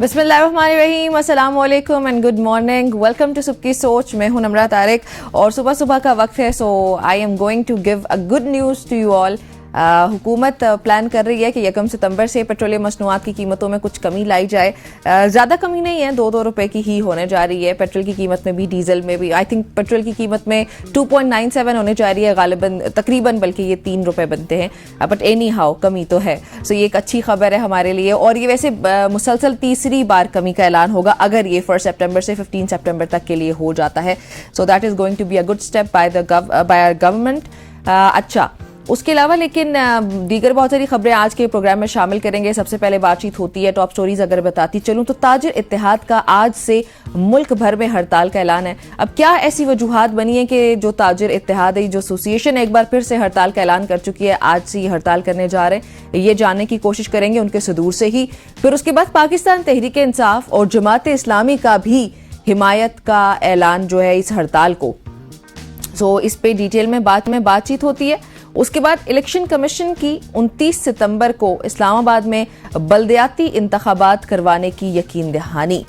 बिस्मिल्लाहिर्रहमानिर्रहीम, अस्सलाम वालेकुम and good morning. Welcome to सबकी सोच। मैं हूं नम्रा तारिक और सुबह सुबह का वक्त है, so I am going to give a good news to you all. हुकूमत प्लान कर रही है कि 1 सितंबर से पेट्रोलियम मसनूआत की कीमतों में कुछ कमी लाई जाए। ज़्यादा कमी नहीं है, 2-2 रुपए की ही होने जा रही है। पेट्रोल की कीमत में भी, डीजल में भी। आई थिंक पेट्रोल की कीमत में 2.97 होने जा रही है गालिबन, तकरीबन, बल्कि ये 3 रुपए बनते हैं, बट एनी हाउ कमी तो है। सो ये एक अच्छी खबर है हमारे लिए, और ये वैसे मुसलसल तीसरी बार कमी का ऐलान होगा अगर ये 1 सितंबर से 15 सितंबर तक के लिए हो जाता है। So that is going to be a good step by our government. अच्छा, उसके अलावा लेकिन दीगर बहुत सारी खबरें आज के प्रोग्राम में शामिल करेंगे। सबसे पहले बातचीत होती है, टॉप स्टोरीज अगर बताती चलूं तो ताजिर इत्तेहाद का आज से मुल्क भर में हड़ताल का ऐलान है। अब क्या ऐसी वजूहात बनी है कि जो ताजिर इत्तेहाद है, जो एसोसिएशन एक बार फिर से हड़ताल का ऐलान कर चुकी है, आज से हड़ताल करने जा रहे हैं, ये जानने की कोशिश करेंगे उनके सदूर से ही। फिर उसके बाद पाकिस्तान तहरीक इंसाफ और जमात इस्लामी का भी हिमायत का ऐलान जो है इस हड़ताल को। सो इस पे डिटेल में बातचीत होती है। उसके बाद इलेक्शन कमीशन की 29 सितंबर को इस्लामाबाद में बल्दियाती इंतखाबात करवाने की यकीन दहानी,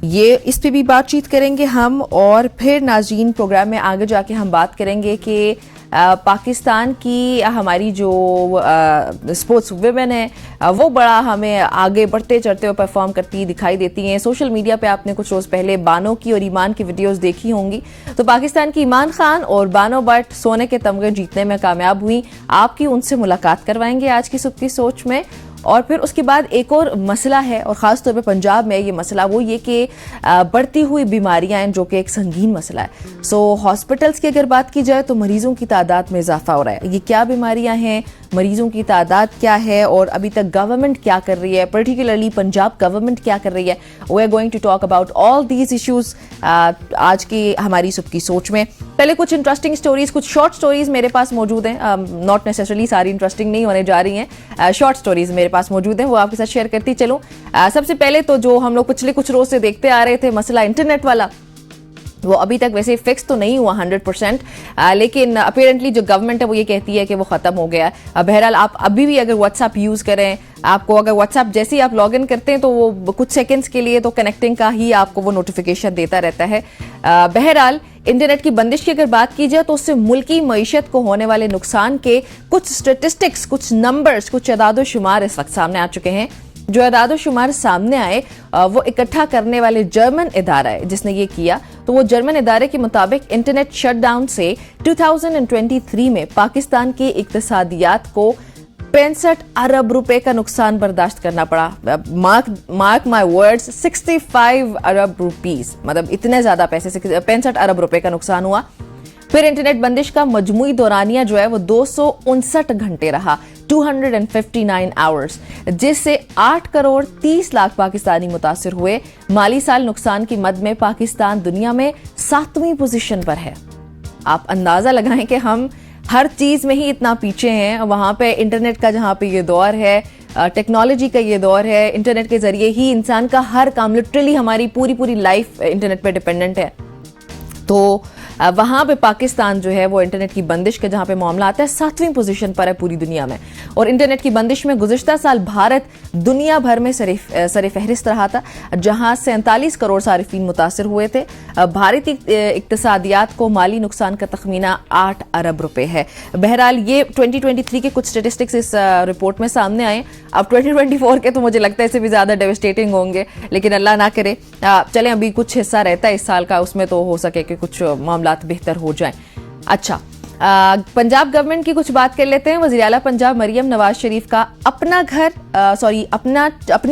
ये इस पे भी बातचीत करेंगे हम। और फिर नाज़रीन, प्रोग्राम में आगे जाके हम बात करेंगे कि पाकिस्तान की हमारी जो स्पोर्ट्स वुमेन है वो बड़ा हमें आगे बढ़ते चढ़ते हुए परफॉर्म करती दिखाई देती हैं। सोशल मीडिया पे आपने कुछ रोज़ पहले बानो की और ईमान की वीडियोस देखी होंगी। तो पाकिस्तान की ईमान खान और बानो भट्ट सोने के तमगे जीतने में कामयाब हुई। आपकी उनसे मुलाकात करवाएंगे आज की सुबह की सोच में। और फिर उसके बाद एक और मसला है, और ख़ास तौर पे पंजाब में ये मसला, वो ये कि बढ़ती हुई बीमारियां हैं, जो कि एक संगीन मसला है। सो हॉस्पिटल्स की अगर बात की जाए तो मरीजों की तादाद में इजाफा हो रहा है। ये क्या बीमारियां हैं, मरीजों की तादाद क्या है, और अभी तक गवर्नमेंट क्या कर रही है, पर्टिकुलरली पंजाब गवर्नमेंट क्या कर रही है। We are going to talk about all these issues आज की हमारी सुबह की सोच में। पहले कुछ इंटरेस्टिंग स्टोरीज, कुछ शॉर्ट स्टोरीज मेरे पास मौजूद हैं। नॉट नेसेसरली सारी इंटरेस्टिंग नहीं होने जा रही हैं, शॉर्ट स्टोरीज मेरे पास मौजूद हैं, वो आपके साथ शेयर करती चलूं। सबसे पहले तो जो हम लोग पिछले कुछ रोज से देखते आ रहे थे, मसला इंटरनेट वाला, वो अभी तक वैसे फिक्स तो नहीं हुआ 100%, लेकिन अपेरेंटली जो गवर्नमेंट है वो ये कहती है कि वो ख़त्म हो गया है। बहरहाल आप अभी भी अगर व्हाट्सएप यूज़ करें, आपको अगर व्हाट्सएप जैसे ही आप लॉग इन करते हैं तो वो कुछ सेकंड्स के लिए तो कनेक्टिंग का ही आपको वो नोटिफिकेशन देता रहता है। बहरहाल इंटरनेट की बंदिश की अगर बात की जाए तो उससे मुल्की मईशत को होने वाले नुकसान के कुछ स्टेटिस्टिक्स, कुछ नंबर्स, कुछ अदाद शुमार इस वक्त सामने आ चुके हैं। जो अदाद शुमार सामने आए वो इकट्ठा करने वाले जर्मन इदारा है जिसने ये किया। तो वो जर्मन इदारे के मुताबिक इंटरनेट शटडाउन से 2023 में पाकिस्तान की इक्तिसादियात को 65 अरब रुपए का नुकसान बर्दाश्त करना पड़ा। Mark my words, 65 Arab rupees, मतलब इतने ज्यादा पैसे, 65 अरब रुपए का नुकसान हुआ। फिर इंटरनेट बंदिश का मजमूई दौरानिया जो है वो 259 घंटे रहा, 259 आवर्स, जिससे 8 करोड़ 30 लाख पाकिस्तानी मुतासिर हुए। माली साल नुकसान की मद में पाकिस्तान दुनिया में 7वीं पोजीशन पर है। आप अंदाजा लगाएं कि हम हर चीज में ही इतना पीछे हैं। वहां पे इंटरनेट का जहां पे ये दौर है, टेक्नोलॉजी का ये दौर है, इंटरनेट के जरिए ही इंसान का हर काम, लिटरली हमारी पूरी लाइफ इंटरनेट पे डिपेंडेंट है। तो वहां पे पाकिस्तान जो है वो इंटरनेट की बंदिश का जहां पे मामला आता है 7वीं पोजीशन पर है पूरी दुनिया में। और इंटरनेट की बंदिश में गुज़िश्ता साल भारत दुनिया भर में सर फहरिस्त रहा था, जहां 47 करोड़ सारिफीन मुतासिर हुए थे। भारतीय इक्तिसादियात को माली नुकसान का तखमीना 8 अरब रुपए है। बहरहाल ये 2023 के कुछ स्टेटिस्टिक्स इस रिपोर्ट में सामने आए। अब 2024 के तो मुझे लगता है इससे भी ज्यादा डेविस्टेटिंग होंगे, लेकिन अल्लाह ना करे। चलें, अभी कुछ हिस्सा रहता है इस साल का, उसमें तो हो सके कि कुछ मामला बेहतर हो जाएं। अच्छा, पंजाब गवर्नमेंट की कुछ बात कर लेते हैं। वज़ीर आला पंजाब मरियम नवाज शरीफ का अपनी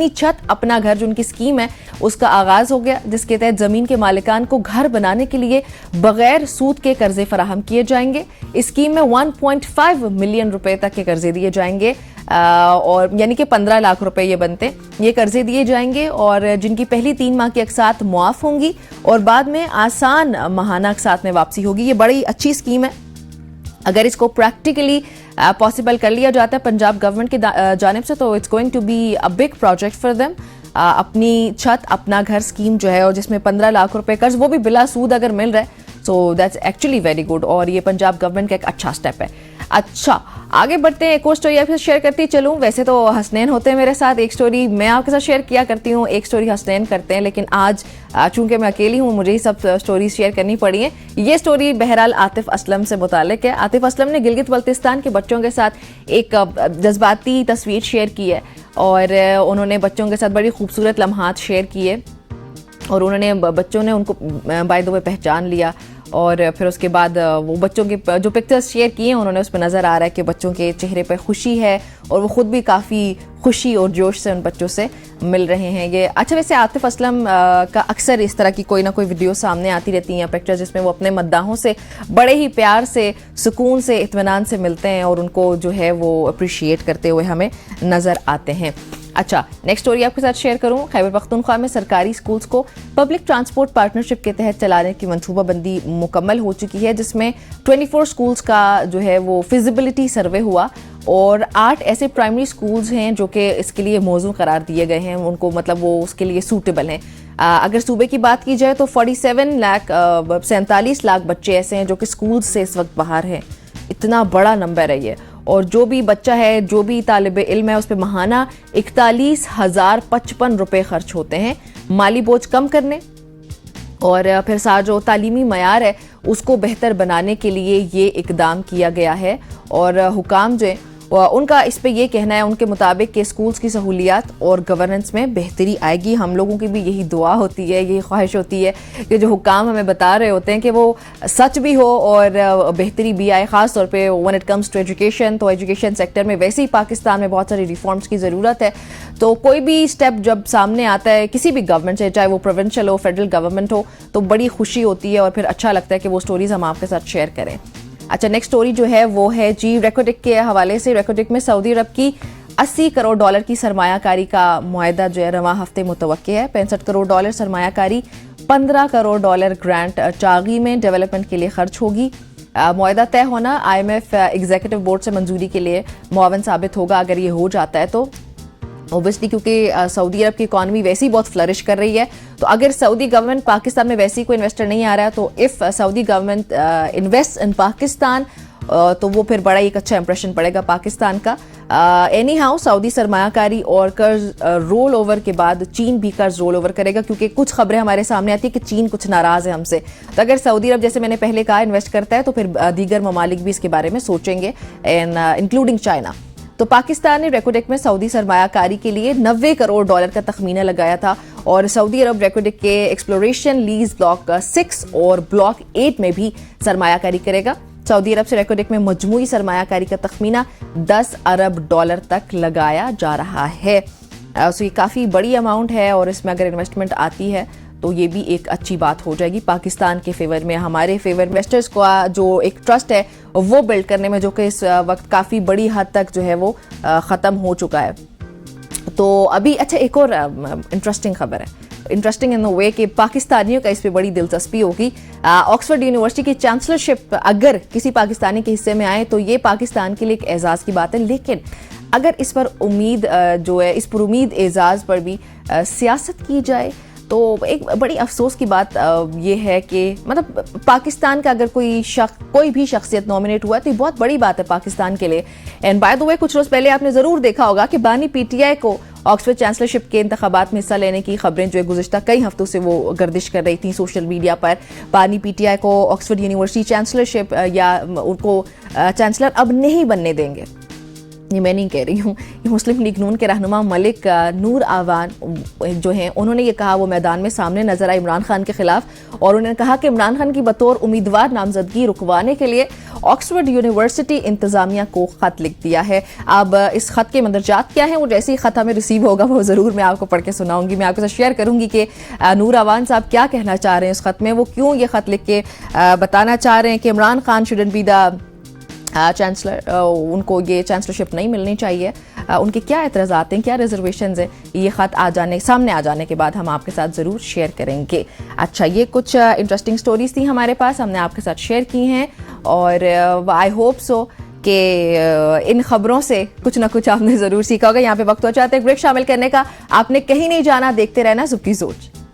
छत अपना घर जो उनकी स्कीम है उसका आगाज हो गया, जिसके तहत जमीन के मालिकान को घर बनाने के लिए बगैर सूद के कर्जे फराहम किए जाएंगे। इस स्कीम में 1.5 मिलियन रुपए तक के कर्जे दिए जाएंगे, और यानी कि 15 लाख रुपए ये बनते, ये कर्जे दिए जाएंगे, और जिनकी पहली 3 माह की अक़सात मुआफ होंगी और बाद में आसान माहाना अक़सात में वापसी होगी। ये बड़ी अच्छी स्कीम है। अगर इसको प्रैक्टिकली पॉसिबल कर लिया जाता है पंजाब गवर्नमेंट की जानिब से, तो it's going to be a big project for them. अपनी छत अपना घर स्कीम जो है, और जिसमें 15 लाख रुपए कर्ज, वो भी बिला सूद अगर मिल रहा है, so that's actually very good, और ये पंजाब गवर्नमेंट का एक अच्छा स्टेप है। अच्छा, आगे बढ़ते हैं, एक और स्टोरी आपके साथ शेयर करती चलूं। वैसे तो हसनैन होते हैं मेरे साथ, एक स्टोरी मैं आपके साथ शेयर किया करती हूँ, एक स्टोरी हसनैन करते हैं, लेकिन आज चूंकि मैं अकेली हूँ मुझे ही सब स्टोरीज शेयर करनी पड़ी हैं। ये स्टोरी बहरहाल आतिफ असलम से मुतालिक है। आतिफ असलम ने गिलगित बल्तिस्तान के बच्चों के साथ एक जज्बाती तस्वीर शेयर की है और उन्होंने बच्चों के साथ बड़ी खूबसूरत लम्हात शेयर किए और उन्होंने बच्चों ने उनको बाय द वे पहचान लिया और फिर उसके बाद वो बच्चों के जो पिक्चर्स शेयर किए हैं उन्होंने उसमें नज़र आ रहा है कि बच्चों के चेहरे पर खुशी है और वो ख़ुद भी काफ़ी खुशी और जोश से उन बच्चों से मिल रहे हैं। ये अच्छा, वैसे आतिफ असलम का अक्सर इस तरह की कोई ना कोई वीडियो सामने आती रहती हैं, पिक्चर जिसमें वो अपने मद्दाहों से बड़े ही प्यार से, सुकून से, इत्मीनान से मिलते हैं और उनको जो है वो अप्रिशिएट करते हुए हमें नज़र आते हैं। अच्छा, नेक्स्ट स्टोरी आपके साथ शेयर करूं। खैबर पख्तूनख्वा में सरकारी स्कूल्स को पब्लिक ट्रांसपोर्ट पार्टनरशिप के तहत चलाने की मंसूबाबंदी मुकम्मल हो चुकी है, जिसमें 24 स्कूल्स का जो है वो फिजिबिलिटी सर्वे हुआ और 8 ऐसे प्राइमरी स्कूल्स हैं जो कि इसके लिए मौजू करार दिए गए हैं, उनको मतलब वो उसके लिए सूटेबल हैं। अगर सूबे की बात की जाए तो 47 लाख बच्चे ऐसे हैं जो कि स्कूल से इस वक्त बाहर हैं। इतना बड़ा नंबर है ये, और जो भी बच्चा है, जो भी तालिब इल्म है, उस पर माहाना 41,055 रुपये खर्च होते हैं माली बोझ कम करने और फिर साथ जो तालीमी मयार है उसको बेहतर बनाने के लिए ये इकदाम किया गया है। और हुकाम जो है उनका इस पे ये कहना है उनके मुताबिक कि स्कूल्स की सहूलियात और गवर्नेंस में बेहतरी आएगी। हम लोगों की भी यही दुआ होती है, यही ख्वाहिश होती है कि जो हुकाम हमें बता रहे होते हैं कि वो सच भी हो और बेहतरी भी आए, ख़ास तौर पे when it comes to education. तो एजुकेशन सेक्टर में वैसे ही पाकिस्तान में बहुत सारी रिफॉर्म्स की ज़रूरत है। तो कोई भी स्टेप जब सामने आता है किसी भी गवर्नमेंट से, चाहे वो प्रोविंशियल हो, फेडरल गवर्नमेंट हो, तो बड़ी खुशी होती है और फिर अच्छा लगता है कि वो स्टोरीज़ हम आपके साथ शेयर करें। अच्छा, नेक्स्ट स्टोरी जो है वो है जी रेकोटेक के हवाले से। रेकोटेक में सऊदी अरब की 80 करोड़ डॉलर की सरमायाकारी का मुआहदा जो है रवां हफ्ते मुतवक्की है। 65 करोड़ डॉलर सरमायाकारी, 15 करोड़ डॉलर ग्रांट चागी में डेवलपमेंट के लिए खर्च होगी। मुआहदा तय होना IMF एग्जीक्यूटिव बोर्ड से मंजूरी के लिए मुआवन साबित होगा अगर ये हो जाता है तो। ओबियसली क्योंकि सऊदी अरब की इकॉनमी वैसे ही बहुत फ्लरिश कर रही है, तो अगर सऊदी गवर्नमेंट पाकिस्तान में वैसे ही कोई इन्वेस्टर नहीं आ रहा है तो if Saudi government invest in Pakistan तो वो फिर बड़ा एक अच्छा इंप्रेशन पड़ेगा पाकिस्तान का। एनी हाउ सऊदी सरमायाकारी और कर्ज रोल ओवर के बाद चीन भी कर्ज रोल ओवर करेगा, क्योंकि कुछ खबरें हमारे सामने आती है कि चीन कुछ नाराज़ है हमसे। तो अगर सऊदी अरब, जैसे मैंने पहले कहा, इन्वेस्ट करता है तो फिर दीगर ममालिक भी इसके बारे में सोचेंगे, इंक्लूडिंग चाइना। तो पाकिस्तान ने रेकोटेक में सऊदी सरमायाकारी के लिए 90 करोड़ डॉलर का तखमीना लगाया था और सऊदी अरब रेकोटेक के एक्सप्लोरेशन लीज ब्लॉक 6 और ब्लॉक 8 में भी सरमायाकारी करेगा। सऊदी अरब से रेकोटेक में मजमूई सरमायाकारी का तखमीना 10 अरब डॉलर तक लगाया जा रहा है। सो ये काफ़ी बड़ी अमाउंट है और इसमें अगर इन्वेस्टमेंट आती है तो ये भी एक अच्छी बात हो जाएगी पाकिस्तान के फेवर में, हमारे फेवर। इन्वेस्टर्स का जो एक ट्रस्ट है वो बिल्ड करने में, जो कि इस वक्त काफ़ी बड़ी हद तक जो है वो ख़त्म हो चुका है। तो अभी अच्छा, एक और इंटरेस्टिंग खबर है, इंटरेस्टिंग इन द वे कि पाकिस्तानियों का इस पर बड़ी दिलचस्पी होगी। ऑक्सफोर्ड यूनिवर्सिटी की चांसलरशिप अगर किसी पाकिस्तानी के हिस्से में आए तो ये पाकिस्तान के लिए एक एजाज़ की बात है, लेकिन अगर इस पर उम्मीद जो है, इस पर उम्मीद एजाज़ पर भी सियासत की जाए तो एक बड़ी अफसोस की बात ये है कि मतलब पाकिस्तान का अगर कोई भी शख्सियत नॉमिनेट हुआ है तो ये बहुत बड़ी बात है पाकिस्तान के लिए। एंड बाय द वे कुछ रोज़ पहले आपने ज़रूर देखा होगा कि बानी PTI को ऑक्सफोर्ड चांसलरशिप के इंतखाबात में हिस्सा लेने की खबरें जो है गुज़िश्ता कई हफ्तों से वो गर्दिश कर रही थी सोशल मीडिया पर। बानी PTI को ऑक्सफोर्ड यूनिवर्सिटी चांसलरशिप या उनको चांसलर अब नहीं बनने देंगे। ये मैं नहीं कह रही हूँ, ये मुस्लिम लीग नून के रहनुमा मलिक नूर आवान जो हैं उन्होंने ये कहा, वो मैदान में सामने नजर आए इमरान खान के खिलाफ और उन्होंने कहा कि इमरान खान की बतौर उम्मीदवार नामजदगी रुकवाने के लिए ऑक्सफोर्ड यूनिवर्सिटी इंतजामिया को खत लिख दिया है। अब इस खत के मंदरजात क्या हैं, वो जैसे ही खत हमें रिसीव होगा वो ज़रूर मैं आपको पढ़ के सुनाऊंगी, मैं आपके साथ शेयर करूंगी कि नूर आवान साहब क्या कहना चाह रहे हैं इस खत में, वो क्यों ये खत लिख के बताना चाह रहे हैं कि Imran Khan shouldn't be the chancellor, उनको ये चांसलरशिप नहीं मिलनी चाहिए, उनके क्या एतराज़ात हैं, क्या रिजर्वेशंस हैं, ये ख़त सामने आ जाने के बाद हम आपके साथ ज़रूर शेयर करेंगे। अच्छा, ये कुछ इंटरेस्टिंग स्टोरीज थी हमारे पास, हमने आपके साथ शेयर की हैं और आई होप सो कि इन खबरों से कुछ ना कुछ आपने ज़रूर सीखा होगा। यहाँ पे वक्त हो जाता है ब्रेक शामिल करने का, आपने कहीं नहीं जाना, देखते रहना सुबह की सोच।